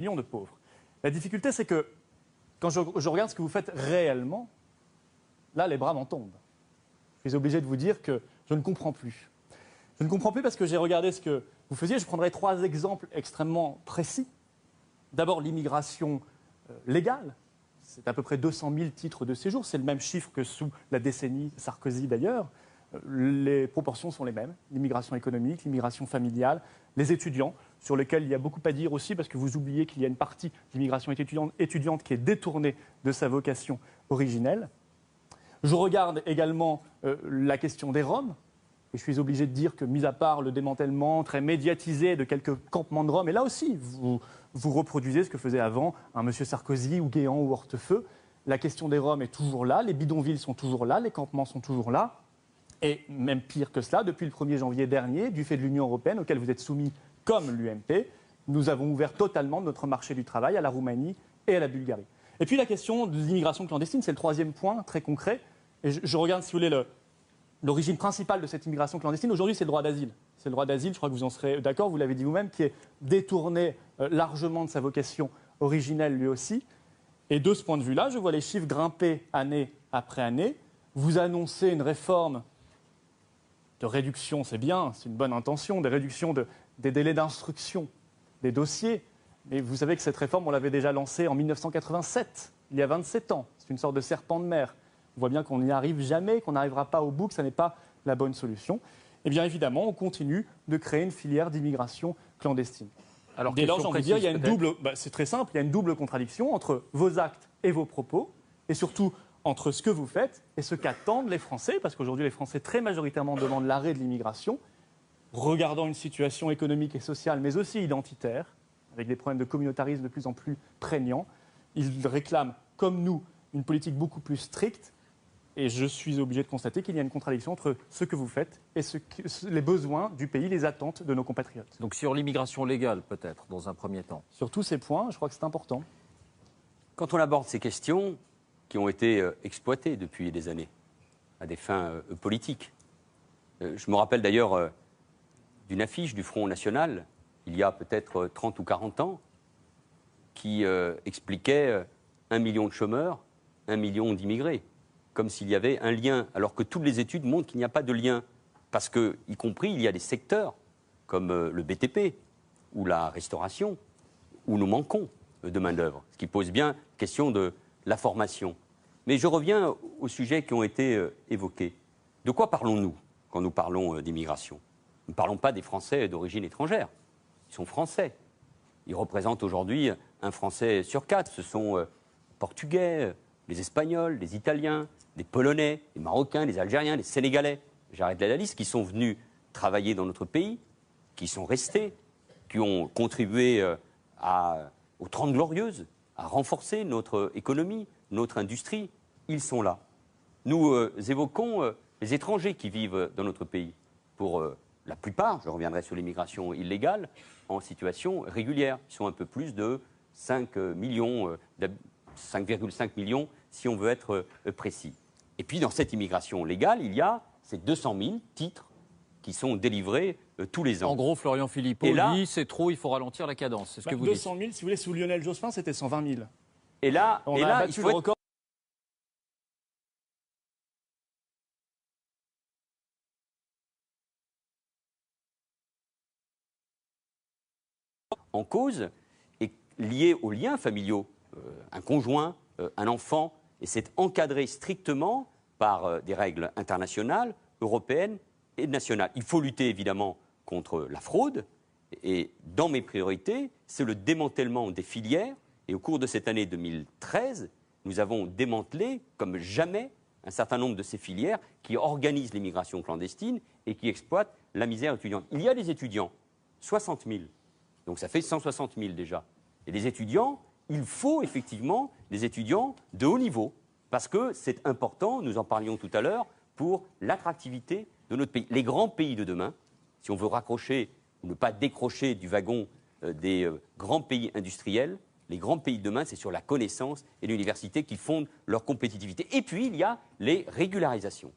millions de pauvres. La difficulté, c'est que quand je regarde ce que vous faites réellement, là, les bras m'en tombent. Je suis obligé de vous dire que je ne comprends plus. Je ne comprends plus parce que j'ai regardé ce que vous faisiez. Je prendrai 3 exemples extrêmement précis. D'abord, l'immigration légale. C'est à peu près 200 000 titres de séjour. C'est le même chiffre que sous la décennie Sarkozy d'ailleurs. Les proportions sont les mêmes. L'immigration économique, l'immigration familiale, les étudiants, sur lesquels il y a beaucoup à dire aussi, parce que vous oubliez qu'il y a une partie d'immigration étudiante qui est détournée de sa vocation originelle. Je regarde également la question des Roms. Et je suis obligé de dire que, mis à part le démantèlement très médiatisé de quelques campements de Roms, et là aussi, vous reproduisez ce que faisait avant un M. Sarkozy ou Guéant ou Hortefeux. La question des Roms est toujours là, les bidonvilles sont toujours là, les campements sont toujours là. Et même pire que cela, depuis le 1er janvier dernier, du fait de l'Union européenne, auquel vous êtes soumis comme l'UMP, nous avons ouvert totalement notre marché du travail à la Roumanie et à la Bulgarie. Et puis la question de l'immigration clandestine, c'est le 3e point très concret. Et je regarde, si vous voulez, l'origine principale de cette immigration clandestine. Aujourd'hui, c'est le droit d'asile. C'est le droit d'asile, je crois que vous en serez d'accord, vous l'avez dit vous-même, qui est détourné largement de sa vocation originelle lui aussi. Et de ce point de vue-là, je vois les chiffres grimper année après année. Vous annoncez une réforme de réduction, c'est bien, c'est une bonne intention, des réductions des délais d'instruction des dossiers. Mais vous savez que cette réforme, on l'avait déjà lancée en 1987, il y a 27 ans. C'est une sorte de serpent de mer. On voit bien qu'on n'y arrive jamais, qu'on n'arrivera pas au bout, que ça n'est pas la bonne solution. Et bien évidemment, on continue de créer une filière d'immigration clandestine. Alors, dès lors, j'ai envie de dire, il y a une double, c'est très simple, il y a une double contradiction entre vos actes et vos propos, et surtout entre ce que vous faites et ce qu'attendent les Français, parce qu'aujourd'hui, les Français très majoritairement demandent l'arrêt de l'immigration, regardant une situation économique et sociale, mais aussi identitaire, avec des problèmes de communautarisme de plus en plus prégnants. Ils réclament, comme nous, une politique beaucoup plus stricte. Et je suis obligé de constater qu'il y a une contradiction entre ce que vous faites et les besoins du pays, les attentes de nos compatriotes. Donc sur l'immigration légale, peut-être, dans un premier temps. Sur tous ces points, je crois que c'est important. Quand on aborde ces questions qui ont été exploitées depuis des années à des fins politiques, je me rappelle d'ailleurs d'une affiche du Front National, il y a peut-être 30 ou 40 ans, qui expliquait 1 million de chômeurs, 1 million d'immigrés. Comme s'il y avait un lien, alors que toutes les études montrent qu'il n'y a pas de lien. Parce que, y compris, il y a des secteurs, comme le BTP, ou la restauration, où nous manquons de main-d'œuvre. Ce qui pose bien la question de la formation. Mais je reviens aux sujets qui ont été évoqués. De quoi parlons-nous quand nous parlons d'immigration? Nous ne parlons pas des Français d'origine étrangère. Ils sont Français. Ils représentent aujourd'hui un Français sur 4. Ce sont Portugais, les Espagnols, les Italiens, les Polonais, les Marocains, les Algériens, les Sénégalais, j'arrête là la liste, qui sont venus travailler dans notre pays, qui sont restés, qui ont contribué aux 30 Glorieuses, à renforcer notre économie, notre industrie. Ils sont là. Nous évoquons les étrangers qui vivent dans notre pays. Pour la plupart, je reviendrai sur l'immigration illégale, en situation régulière. Ils sont un peu plus de 5,5 millions, si on veut être précis. Et puis, dans cette immigration légale, il y a ces 200 000 titres qui sont délivrés tous les ans. En gros, Florian Philippot dit c'est trop, il faut ralentir la cadence. C'est ce que vous 200 000, si vous voulez, sous Lionel Jospin, c'était 120 000. Et là, on a battu le record. En cause est lié aux liens familiaux. Un conjoint, un enfant, et c'est encadré strictement par des règles internationales, européennes et nationales. Il faut lutter évidemment contre la fraude, et dans mes priorités, c'est le démantèlement des filières. Et au cours de cette année 2013, nous avons démantelé comme jamais un certain nombre de ces filières qui organisent l'immigration clandestine et qui exploitent la misère étudiante. Il y a des étudiants, 60 000, donc ça fait 160 000 déjà. Et des étudiants, il faut effectivement des étudiants de haut niveau, parce que c'est important, nous en parlions tout à l'heure, pour l'attractivité de notre pays. Les grands pays de demain, si on veut raccrocher ou ne pas décrocher du wagon des grands pays industriels, les grands pays de demain, c'est sur la connaissance et l'université qu'ils fondent leur compétitivité. Et puis, il y a les régularisations.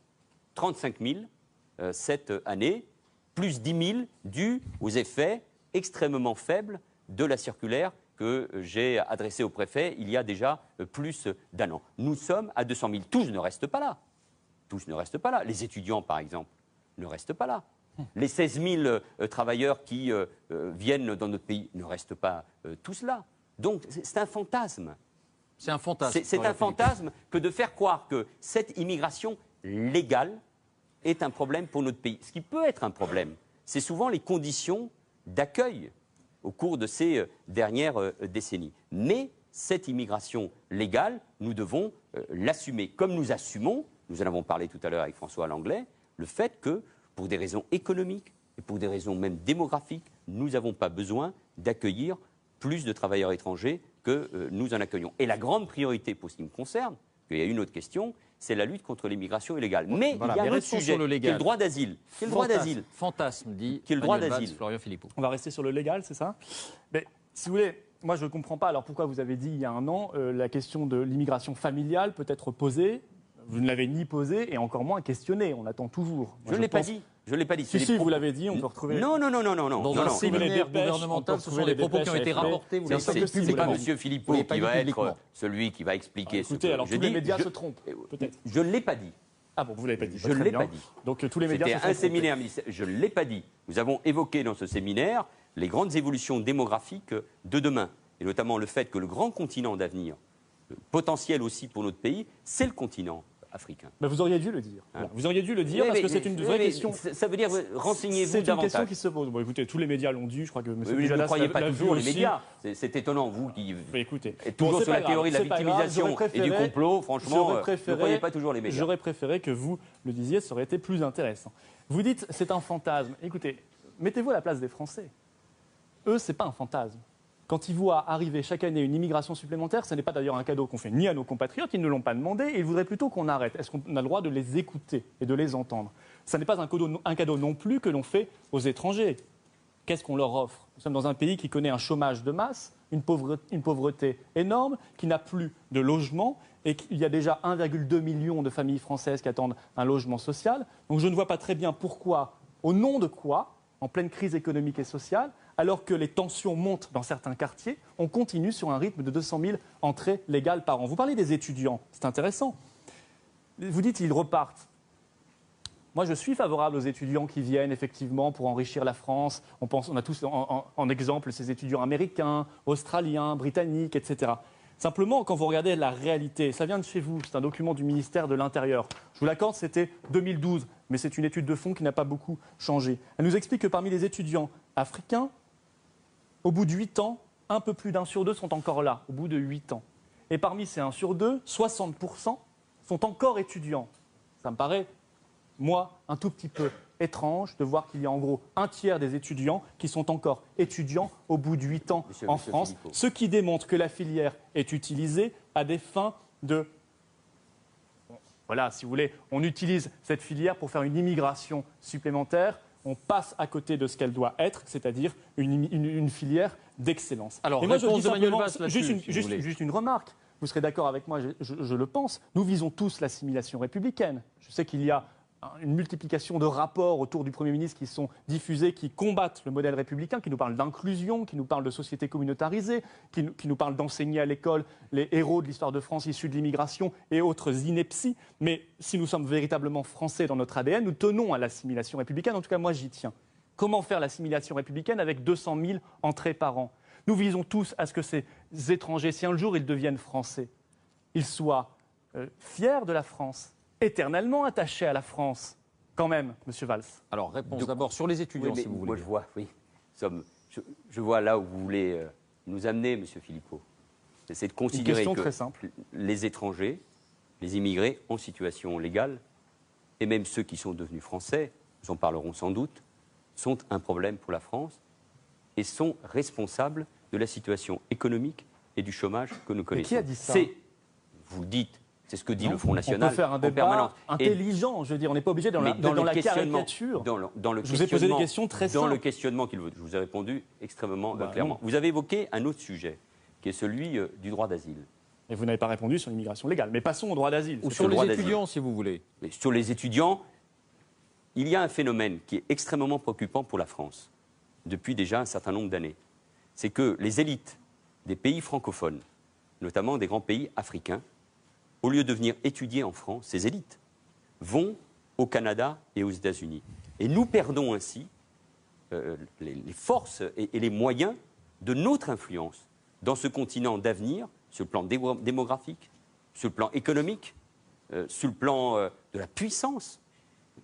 35 000 cette année, plus 10 000 dus aux effets extrêmement faibles de la circulaire que que j'ai adressée au préfet il y a déjà plus d'un an. Nous sommes à 200 000. Tous ne restent pas là. Tous ne restent pas là. Les étudiants, par exemple, ne restent pas là. Les 16 000 travailleurs qui viennent dans notre pays ne restent pas tous là. Donc, c'est un fantasme. C'est un fantasme. C'est un fantasme que de faire croire que cette immigration légale est un problème pour notre pays. Ce qui peut être un problème, c'est souvent les conditions d'accueil au cours de ces dernières décennies. Mais cette immigration légale, nous devons l'assumer. Comme nous assumons, nous en avons parlé tout à l'heure avec François Langlais, le fait que, pour des raisons économiques et pour des raisons même démographiques, nous n'avons pas besoin d'accueillir plus de travailleurs étrangers que nous en accueillons. Et la grande priorité pour ce qui me concerne, il y a une autre question, c'est la lutte contre l'immigration illégale. Mais voilà, il y a un autre sur sujet, le qui est légal. le droit d'asile. Qui est le droit d'asile. Fantasme, dit Qui est le droit Manuel Valls, d'asile. Florian Philippot. On va rester sur le légal, c'est ça? Mais si vous voulez, moi je ne comprends pas. Alors pourquoi vous avez dit il y a un an, la question de l'immigration familiale peut être posée? Vous ne l'avez ni posée et encore moins questionnée. On attend toujours. Je ne l'ai pas dit. Je ne l'ai pas dit. Si, vous l'avez dit, on peut retrouver. Non. Dans un séminaire dépêches, gouvernemental, on peut ce sont retrouver des propos les qui ont été dépêches rapportés. Vous bien l'avez sûr pas que dit si, vous C'est pas l'avez M. Philippot Vous l'avez qui pas dit va être publiquement. celui qui va expliquer ce Écoutez, que alors je tous les dis. médias se trompent, peut-être. Je ne l'ai pas dit. Ah bon, vous ne l'avez pas dit. Je Très ne l'ai bien. pas dit. Donc tous les médias C'était se sont un trompés. séminaire ministériel. Je ne l'ai pas dit. Nous avons évoqué dans ce séminaire les grandes évolutions démographiques de demain, et notamment le fait que le grand continent d'avenir, potentiel aussi pour notre pays, c'est le continent africain. Mais vous auriez dû le dire. Voilà. Vous auriez dû le dire parce que c'est une vraie question. Ça veut dire, renseignez-vous C'est une davantage. question qui se pose. Bon, écoutez, tous les médias l'ont dit. Je crois que M. Oui, je ne Pujadas croyais pas l'a vu toujours les aussi. médias. C'est étonnant, vous qui Mais écoutez, êtes toujours c'est sur pas la grave, théorie de la c'est pas grave. victimisation J'aurais et du préféré- complot. Franchement, j'aurais vous ne préféré- croyez pas toujours les médias. J'aurais préféré que vous le disiez, ça aurait été plus intéressant. Vous dites c'est un fantasme. Écoutez, mettez-vous à la place des Français. Eux, c'est pas un fantasme. Quand ils voient arriver chaque année une immigration supplémentaire, ce n'est pas d'ailleurs un cadeau qu'on fait ni à nos compatriotes, ils ne l'ont pas demandé, et ils voudraient plutôt qu'on arrête. Est-ce qu'on a le droit de les écouter et de les entendre? Ce n'est pas un cadeau non plus que l'on fait aux étrangers. Qu'est-ce qu'on leur offre? Nous sommes dans un pays qui connaît un chômage de masse, une pauvreté énorme, qui n'a plus de logement, et qu'il y a déjà 1,2 million de familles françaises qui attendent un logement social. Donc je ne vois pas très bien pourquoi, au nom de quoi, en pleine crise économique et sociale, alors que les tensions montent dans certains quartiers, on continue sur un rythme de 200 000 entrées légales par an. Vous parlez des étudiants, c'est intéressant. Vous dites qu'ils repartent. Moi, je suis favorable aux étudiants qui viennent effectivement pour enrichir la France. On a tous en exemple ces étudiants américains, australiens, britanniques, etc. Simplement, quand vous regardez la réalité, ça vient de chez vous, c'est un document du ministère de l'Intérieur. Je vous l'accorde, c'était 2012, mais c'est une étude de fond qui n'a pas beaucoup changé. Elle nous explique que parmi les étudiants africains, au bout de 8 ans, un peu plus d'1 sur 2 sont encore là, au bout de 8 ans. Et parmi ces 1 sur 2, 60% sont encore étudiants. Ça me paraît, moi, un tout petit peu étrange de voir qu'il y a en gros un tiers des étudiants qui sont encore étudiants au bout de 8 ans en France, Philippot. ce qui démontre que la filière est utilisée à des fins de... Voilà, si vous voulez, on utilise cette filière pour faire une immigration supplémentaire. On passe à côté de ce qu'elle doit être, c'est-à-dire une filière d'excellence. Alors, Et moi, je réponse dis de Manuel simplement, Valls là-dessus, si vous voulez. juste une remarque. Vous serez d'accord avec moi, je le pense. Nous visons tous l'assimilation républicaine. Je sais qu'il y a une multiplication de rapports autour du Premier ministre qui sont diffusés, qui combattent le modèle républicain, qui nous parlent d'inclusion, qui nous parlent de société communautarisée, qui nous parlent d'enseigner à l'école les héros de l'histoire de France issus de l'immigration et autres inepties. Mais si nous sommes véritablement français dans notre ADN, nous tenons à l'assimilation républicaine. En tout cas, moi, j'y tiens. Comment faire l'assimilation républicaine avec 200 000 entrées par an? Nous visons tous à ce que ces étrangers, si un jour ils deviennent français, ils soient fiers de la France, éternellement attachés à la France, quand même, Monsieur Valls. Alors, réponse d'abord sur les étudiants, Oui, mais si vous voulez. moi, je vois, oui. Je vois là où vous voulez nous amener, M. Philippot. C'est de considérer question que très simple. les étrangers, les immigrés en situation légale, et même ceux qui sont devenus français, nous en parlerons sans doute, sont un problème pour la France et sont responsables de la situation économique et du chômage que nous connaissons. qui a dit ça? Vous le dites, c'est ce que dit Non, le Front National on peut faire un en débat permanence. Et intelligent, je veux dire, on n'est pas obligé d'être mais dans la questionnement- caricature. dans le Je vous ai posé des questions très Dans le simples. questionnement qu'il veut, je vous ai répondu extrêmement Bah, clairement. non. Vous avez évoqué un autre sujet, qui est celui du droit d'asile. Et vous n'avez pas répondu sur l'immigration légale. Mais passons au droit d'asile. Ou C'est sur le les droit d'asile. étudiants, si vous voulez. Mais sur les étudiants, il y a un phénomène qui est extrêmement préoccupant pour la France, depuis déjà un certain nombre d'années. C'est que les élites des pays francophones, notamment des grands pays africains, au lieu de venir étudier en France, ces élites vont au Canada et aux États-Unis. Et nous perdons ainsi les forces et les moyens de notre influence dans ce continent d'avenir, sur le plan démographique, sur le plan économique, sur le plan de la puissance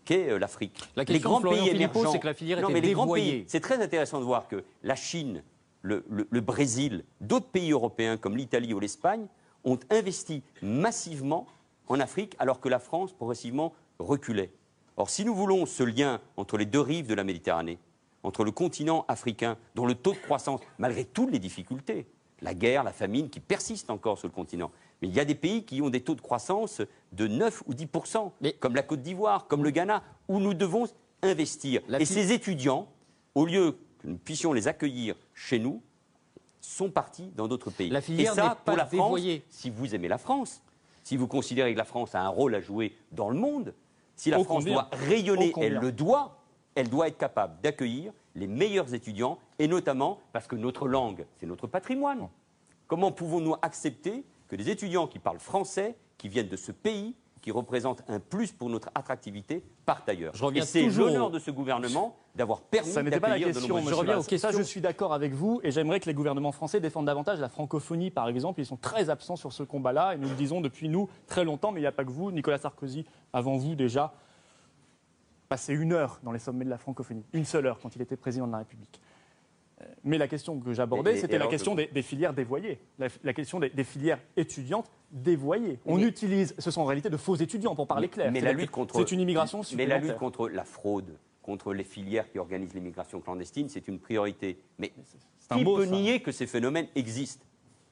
qu'est l'Afrique. La question de Florian Philippot, c'est que la filière était dévoyée. C'est très intéressant de voir que la Chine, le Brésil, d'autres pays européens comme l'Italie ou l'Espagne ont investi massivement en Afrique alors que la France progressivement reculait. Or, si nous voulons ce lien entre les deux rives de la Méditerranée, entre le continent africain, dont le taux de croissance, malgré toutes les difficultés, la guerre, la famine qui persistent encore sur le continent, mais il y a des pays qui ont des taux de croissance de 9 ou 10%, comme la Côte d'Ivoire, comme le Ghana, où nous devons investir. Et ces étudiants, au lieu que nous puissions les accueillir chez nous, sont partis dans d'autres pays. La filière et ça, n'est pour pas la France, dévoyée. si vous aimez la France, si vous considérez que la France a un rôle à jouer dans le monde, si la France doit rayonner, elle doit être capable d'accueillir les meilleurs étudiants, et notamment parce que notre langue, c'est notre patrimoine. Comment pouvons-nous accepter que des étudiants qui parlent français, qui viennent de ce pays, qui représentent un plus pour notre attractivité, partent ailleurs? Et c'est l'honneur de ce gouvernement d'avoir permis d'accueillir de nombreux. Je reviens aux questions. Ça, je suis d'accord avec vous, et j'aimerais que les gouvernements français défendent davantage la francophonie, par exemple. Ils sont très absents sur ce combat-là, et nous le disons depuis très longtemps, mais il n'y a pas que vous. Nicolas Sarkozy, avant vous déjà, passé 1 heure dans les sommets de la francophonie, 1 seule heure quand il était président de la République. Mais la question que j'abordais, c'était la question des filières dévoyées, la question des filières étudiantes dévoyées. On utilise, ce sont en réalité de faux étudiants, pour parler clair. Mais c'est une immigration supplémentaire. Mais la lutte contre la fraude, contre les filières qui organisent l'immigration clandestine, c'est une priorité. Mais qui peut nier que ces phénomènes existent?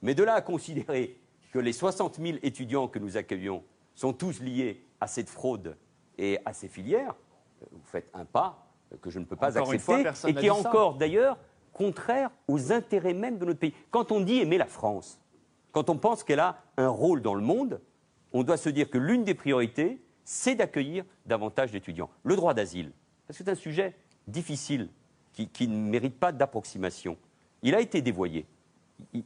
Mais de là à considérer que les 60 000 étudiants que nous accueillons sont tous liés à cette fraude et à ces filières, vous faites un pas que je ne peux pas accepter, et qui est encore d'ailleurs contraire aux intérêts même de notre pays. Quand on dit aimer la France, quand on pense qu'elle a un rôle dans le monde, on doit se dire que l'une des priorités, c'est d'accueillir davantage d'étudiants. Le droit d'asile, parce que c'est un sujet difficile, qui ne mérite pas d'approximation. Il a été dévoyé.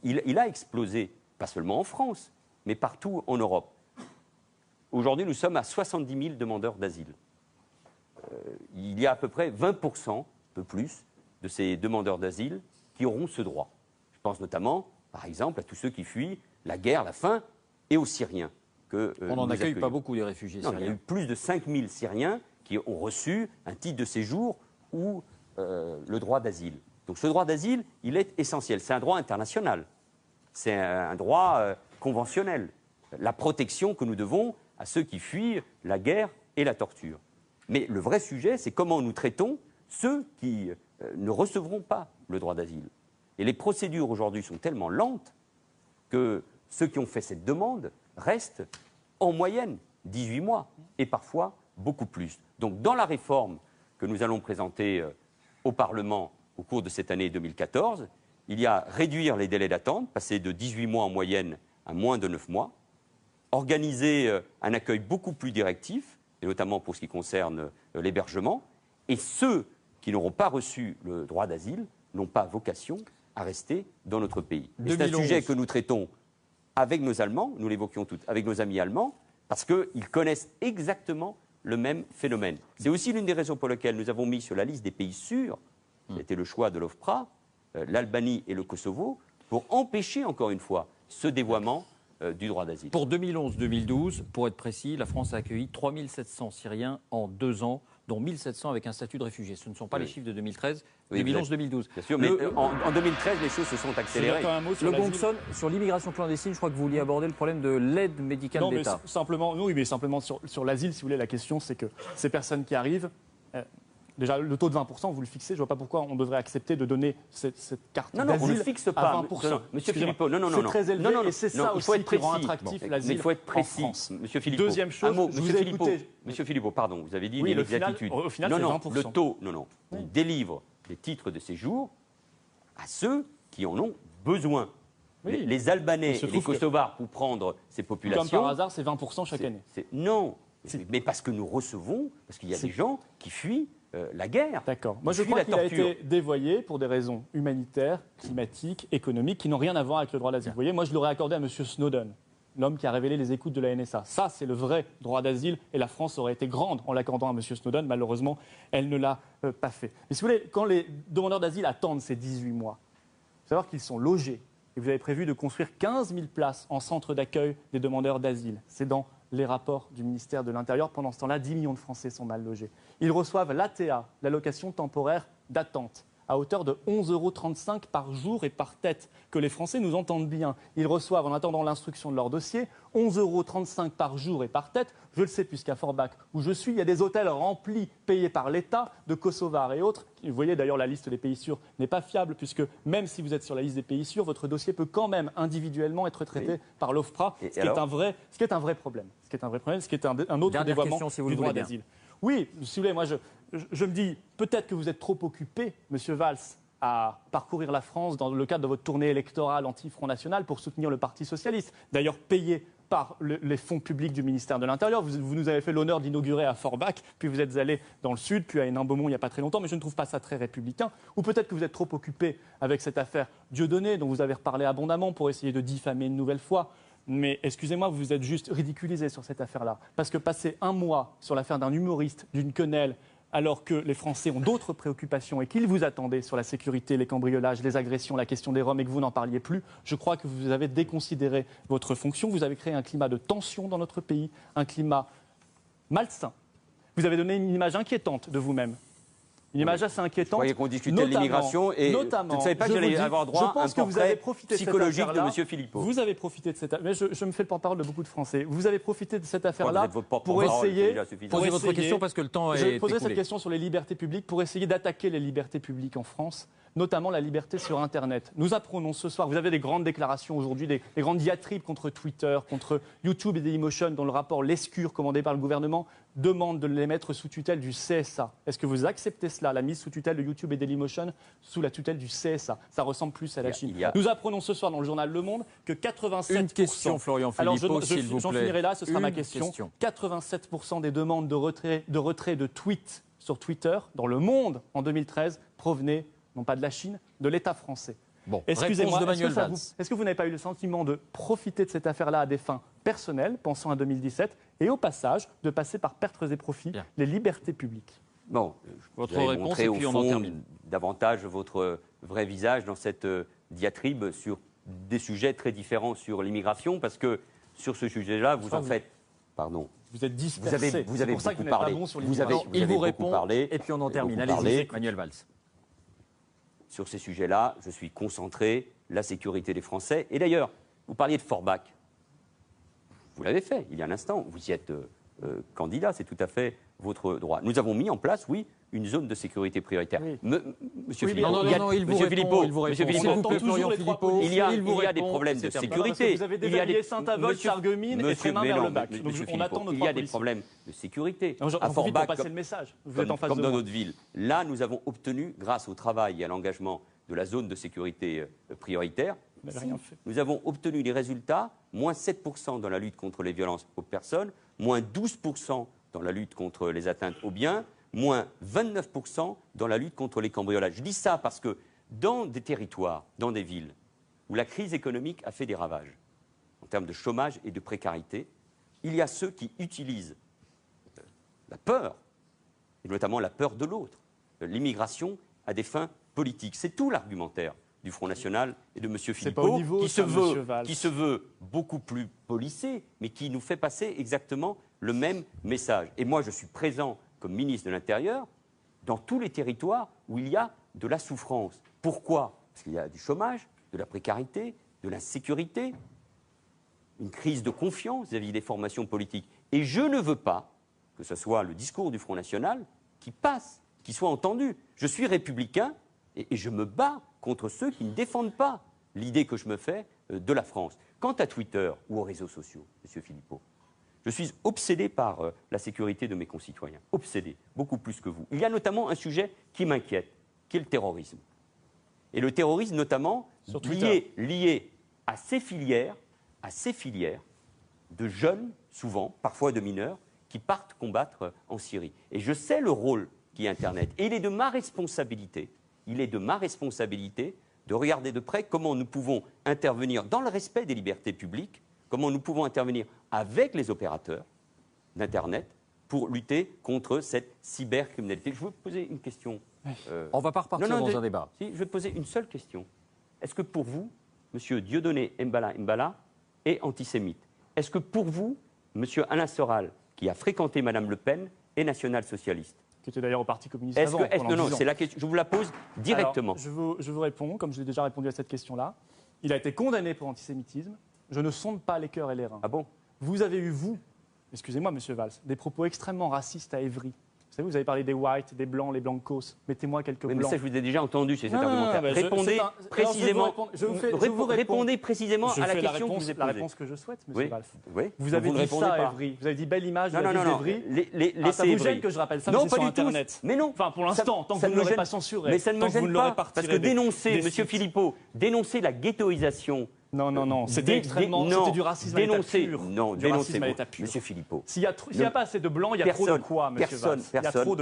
Il a explosé, pas seulement en France, mais partout en Europe. Aujourd'hui, nous sommes à 70 000 demandeurs d'asile. Il y a à peu près 20%, un peu plus, de ces demandeurs d'asile qui auront ce droit. Je pense notamment, par exemple, à tous ceux qui fuient la guerre, la faim, et aux Syriens. On n'en accueille pas beaucoup des réfugiés syriens. Il y a eu plus de 5 000 Syriens qui ont reçu un titre de séjour ou le droit d'asile. Donc ce droit d'asile, il est essentiel. C'est un droit international. C'est un droit conventionnel. La protection que nous devons à ceux qui fuient la guerre et la torture. Mais le vrai sujet, c'est comment nous traitons ceux qui ne recevront pas le droit d'asile. Et les procédures aujourd'hui sont tellement lentes que ceux qui ont fait cette demande restent en moyenne 18 mois et parfois beaucoup plus. Donc dans la réforme que nous allons présenter au Parlement au cours de cette année 2014, il y a réduire les délais d'attente, passer de 18 mois en moyenne à moins de 9 mois, organiser un accueil beaucoup plus directif, et notamment pour ce qui concerne l'hébergement, et ceux qui n'auront pas reçu le droit d'asile n'ont pas vocation à rester dans notre pays. C'est un sujet que nous traitons avec nos Allemands, nous l'évoquions toutes, avec nos amis allemands, parce qu'ils connaissent exactement le même phénomène. C'est aussi l'une des raisons pour lesquelles nous avons mis sur la liste des pays sûrs, qui était le choix de l'OFPRA, l'Albanie et le Kosovo, pour empêcher encore une fois ce dévoiement du droit d'asile. Pour 2011-2012, pour être précis, la France a accueilli 3 700 Syriens en 2 ans, dont 1 700 avec un statut de réfugié. Ce ne sont pas les chiffres de 2013, 2011-2012. Bien sûr, mais en 2013, les choses se sont accélérées. Le Gongson, sur l'immigration clandestine, je crois que vous vouliez aborder le problème de l'aide médicale d'État. Mais simplement sur l'asile, si vous voulez, la question, c'est que ces personnes qui arrivent, déjà, le taux de 20%, vous le fixez. Je ne vois pas pourquoi on devrait accepter de donner cette carte d'asile on ne le fixe pas. À 20%. Monsieur Philippot, non. C'est très élevé et c'est ça aussi qui rend attractif l'asile. Mais il faut être précis. Monsieur Philippot. Deuxième chose, Monsieur Philippot, pardon, vous avez dit oui, l'inexactitude. Au final, c'est 20%. Le taux, il délivre des titres de séjour à ceux qui en ont besoin. Oui. Les Albanais et les Kosovars, pour prendre ces populations... Comme par hasard, c'est 20% chaque année. Non, mais parce que nous recevons, parce qu'il y a des gens qui fuient la guerre. D'accord. Moi, je fuit crois la qu'il a torture. été dévoyé pour des raisons humanitaires, climatiques, économiques, qui n'ont rien à voir avec le droit d'asile. Vous voyez, moi, je l'aurais accordé à M. Snowden, l'homme qui a révélé les écoutes de la NSA. Ça, c'est le vrai droit d'asile, et la France aurait été grande en l'accordant à M. Snowden. Malheureusement, elle ne l'a pas fait. Mais si vous voulez, quand les demandeurs d'asile attendent ces 18 mois, il faut savoir qu'ils sont logés. Et vous avez prévu de construire 15 000 places en centre d'accueil des demandeurs d'asile. C'est dans les rapports du ministère de l'Intérieur. Pendant ce temps-là, 10 millions de Français sont mal logés. Ils reçoivent l'ATA, l'allocation temporaire d'attente, à hauteur de 11,35 € par jour et par tête. Que les Français nous entendent bien. Ils reçoivent, en attendant l'instruction de leur dossier, 11,35 € par jour et par tête. Je le sais, puisqu'à Forbach, où je suis, il y a des hôtels remplis, payés par l'État, de Kosovars et autres. Vous voyez d'ailleurs, la liste des pays sûrs n'est pas fiable, puisque même si vous êtes sur la liste des pays sûrs, votre dossier peut quand même individuellement être traité par l'OFPRA, ce qui est un vrai problème. Ce qui est un vrai problème, ce qui est un autre Dernière dévoiement question, si vous du le droit voulez bien. d'asile. Oui, si vous voulez, moi je me dis, peut-être que vous êtes trop occupé, Monsieur Valls, à parcourir la France dans le cadre de votre tournée électorale anti-Front National pour soutenir le Parti Socialiste, d'ailleurs payé par les fonds publics du ministère de l'Intérieur. Vous nous avez fait l'honneur d'inaugurer à Forbach, puis vous êtes allé dans le sud, puis à Hénin-Beaumont il n'y a pas très longtemps, mais je ne trouve pas ça très républicain. Ou peut-être que vous êtes trop occupé avec cette affaire Dieudonné, dont vous avez reparlé abondamment pour essayer de diffamer une nouvelle fois. Mais excusez-moi, vous vous êtes juste ridiculisé sur cette affaire-là. Parce que passer un mois sur l'affaire d'un humoriste, d'une quenelle, alors que les Français ont d'autres préoccupations et qu'ils vous attendaient sur la sécurité, les cambriolages, les agressions, la question des Roms et que vous n'en parliez plus, je crois que vous avez déconsidéré votre fonction. Vous avez créé un climat de tension dans notre pays, un climat malsain. Vous avez donné une image inquiétante de vous-même. Une image assez inquiétante. Vous croyez qu'on discutait de l'immigration et je ne savais pas que j'allais avoir droit à un portrait psychologique de M. Philippot. Vous avez profité de cette affaire. Mais je me fais le porte-parole de beaucoup de Français. Vous avez profité de cette affaire-là pour porte-parole, essayer. Posez votre question parce que le temps Je est poserai écoulé. cette question sur les libertés publiques pour essayer d'attaquer les libertés publiques en France, notamment la liberté sur Internet. Nous apprenons ce soir, vous avez des grandes déclarations aujourd'hui, des grandes diatribes contre Twitter, contre YouTube et Dailymotion, dont le rapport Lescure, commandé par le gouvernement, demande de les mettre sous tutelle du CSA. Est-ce que vous acceptez cela, la mise sous tutelle de YouTube et Dailymotion sous la tutelle du CSA? Ça ressemble plus à la Chine. Nous apprenons ce soir dans le journal Le Monde que 87%... Une question, Florian Philippot, s'il vous plaît. J'en finirai là, ce sera ma Une question. 87% des demandes de retrait de tweets sur Twitter dans le monde en 2013 provenaient, non pas de la Chine, de l'État français. Bon, Excusez-moi, réponse de Manuel Valls. est-ce que vous n'avez pas eu le sentiment de profiter de cette affaire-là à des fins personnelles, pensant à 2017, et au passage de passer par pertes et profits Bien. les libertés publiques? Bon, Votre vous avez réponse, montré et au puis on en fond termine. davantage votre vrai visage dans cette diatribe sur des sujets très différents sur l'immigration, parce que sur ce sujet-là, vous en faites... Pardon. Vous êtes dispersé. Vous avez c'est pour ça que beaucoup vous n'êtes pas parlé. bon sur Vous avez- l'immigration. Il vous beaucoup répond parlé. et puis on en Vous termine. avez beaucoup Allez-y, parlé. Manuel Valls. Sur ces sujets-là, je suis concentré, la sécurité des Français. Et d'ailleurs, vous parliez de Forbach. Vous l'avez fait il y a un instant. Vous y êtes candidat, c'est tout à fait votre droit. Nous avons mis en place, oui, une zone de sécurité prioritaire. Oui. Monsieur Oui, mais Philippot, Non, non, non, il vous Monsieur répond. Philippot, Il vous Monsieur répond. Philippot, S'il vous plaît, toujours Florian les trois Philippot. il y a vous des répond, problèmes de c'est terminé. sécurité. Parce que vous avez Il y a dévalué Saint-Avold, Sarreguemines et Frémin-Merlebach. Donc Monsieur on Philippot, attend nos il y trois a des policiers. problèmes de sécurité. Non, j'en À profite pour Forbach, passer le message. Vous êtes en face comme de dans moi. notre ville. Là, nous avons obtenu, grâce au travail et à l'engagement de la zone de sécurité prioritaire, Vous n'avez rien fait. nous avons obtenu les résultats, moins 7% dans la lutte contre les violences aux personnes, moins 12% dans la lutte contre les atteintes aux biens, moins 29% dans la lutte contre les cambriolages. Je dis ça parce que dans des territoires, dans des villes, où la crise économique a fait des ravages, en termes de chômage et de précarité, il y a ceux qui utilisent la peur, et notamment la peur de l'autre, l'immigration à des fins politiques. C'est tout l'argumentaire du Front National et de M. pas au Philippot, niveau, qui ça, Monsieur Valls. qui se veut beaucoup plus policé, mais qui nous fait passer exactement le même message. Et moi, je suis présent comme ministre de l'Intérieur dans tous les territoires où il y a de la souffrance. Pourquoi? Parce qu'il y a du chômage, de la précarité, de l'insécurité, une crise de confiance vis-à-vis des formations politiques. Et je ne veux pas que ce soit le discours du Front National qui passe, qui soit entendu. Je suis républicain et je me bats contre ceux qui ne défendent pas l'idée que je me fais de la France. Quant à Twitter ou aux réseaux sociaux, M. Philippot, je suis obsédé par la sécurité de mes concitoyens. Obsédé, beaucoup plus que vous. Il y a notamment un sujet qui m'inquiète, qui est le terrorisme. Et le terrorisme notamment Sur Twitter. lié à ces filières de jeunes, souvent, parfois de mineurs, qui partent combattre en Syrie. Et je sais le rôle qui est Internet. Et il est de ma responsabilité de regarder de près comment nous pouvons intervenir dans le respect des libertés publiques, comment nous pouvons intervenir avec les opérateurs d'Internet pour lutter contre cette cybercriminalité. Je veux vous poser une question. On ne va pas repartir dans un débat. Si, je vais poser une seule question. Est-ce que pour vous, M. Dieudonné Mbala est antisémite? Est-ce que pour vous, M. Alain Soral, qui a fréquenté Mme Le Pen, est national-socialiste? Qui était d'ailleurs au Parti communiste avant. Non, c'est la question. Je vous la pose directement. Alors, je vous réponds, comme je l'ai déjà répondu à cette question-là. Il a été condamné pour antisémitisme. Je ne sonde pas les cœurs et les reins. Ah bon? Vous avez eu, excusez-moi, Monsieur Valls, des propos extrêmement racistes à Évry. Vous savez, vous avez parlé des whites, des blancs, les blancos. Mettez-moi quelques blancs. Mais ça, je vous ai déjà entendu chez cet argumentaire. Répondez précisément. Répondez précisément à la question que vous avez posée. La réponse que je souhaite, Monsieur Valls. Oui. Vous avez dit ça à Évry. Vous avez dit belle image de la ville d'Évry. Ça vous gêne que je rappelle ça, mais c'est sur Internet. Mais non. Enfin, pour l'instant, tant que vous ne l'aurez pas censuré. Mais ça ne me gêne pas, parce que dénoncer, Monsieur Philippot, dénoncer la ghettoisation. Non, c'était extrêmement. C'était du racisme à l'état pur. Non, dénoncez, Monsieur Philippot. S'il n'y a pas assez de blancs, il y a trop de quoi, Monsieur Valls?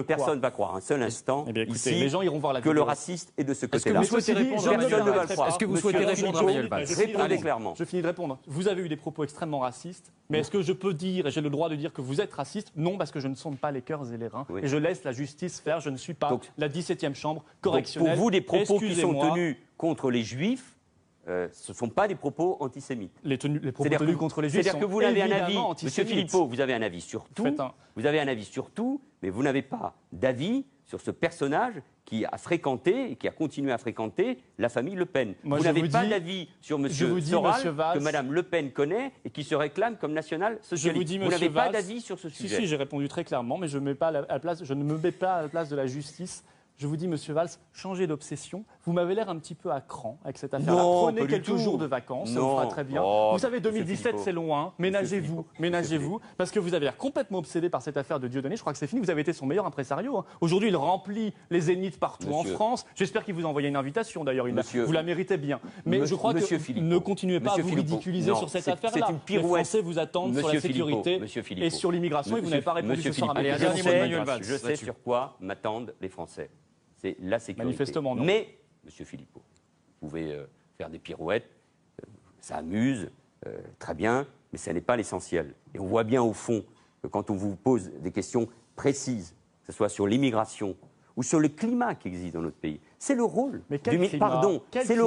Personne ne va croire un seul instant ici les gens iront voir la que le raciste est de ce côté-là. Personne ne va le croire. Est-ce que vous souhaitez répondre à Manuel Valls? Répondez clairement. Je finis de répondre. Vous avez eu des propos extrêmement racistes, mais est-ce que je peux dire, et j'ai le droit de dire que vous êtes raciste? Non, parce que je ne sonde pas les cœurs et les reins. Et je laisse la justice faire. Je ne suis pas la 17e chambre correctionnelle. Pour vous, des propos qui sont tenus contre les juifs, ce ne sont pas des propos antisémites. Les propos tenus contre les juifs sont C'est-à-dire que vous avez un avis, Monsieur Philippot, vous avez un avis sur tout, mais vous n'avez pas d'avis sur ce personnage qui a fréquenté et qui a continué à fréquenter la famille Le Pen. Vous n'avez pas d'avis sur M. Soral, que Mme Le Pen connaît et qui se réclame comme national-socialiste. Vous n'avez pas d'avis sur ce sujet. Si, j'ai répondu très clairement, mais je ne me mets pas à la place de la justice. Je vous dis, Monsieur Valls, changez d'obsession. Vous m'avez l'air un petit peu à cran avec cette affaire-là. Prenez quelques jours de vacances, ça vous fera très bien. Vous savez, 2017, c'est loin. Ménagez-vous, parce que vous avez l'air complètement obsédé par cette affaire de Dieudonné. Je crois que c'est fini. Vous avez été son meilleur impresario. Aujourd'hui, il remplit les zéniths partout en France. J'espère qu'il vous a envoyé une invitation, d'ailleurs. Vous la méritez bien. Mais je crois que ne continuez pas à vous ridiculiser sur cette affaire-là. Les Français vous attendent sur la sécurité et sur l'immigration et vous n'avez pas répondu ce soir à mes questions. Je sais sur quoi m'attendent les Français. C'est la sécurité. Manifestement, non. Mais, Monsieur Philippot, vous pouvez faire des pirouettes, ça amuse, très bien, mais ça n'est pas l'essentiel. Et on voit bien au fond que quand on vous pose des questions précises, que ce soit sur l'immigration ou sur le climat qui existe dans notre pays, c'est le rôle du... Pardon, c'est le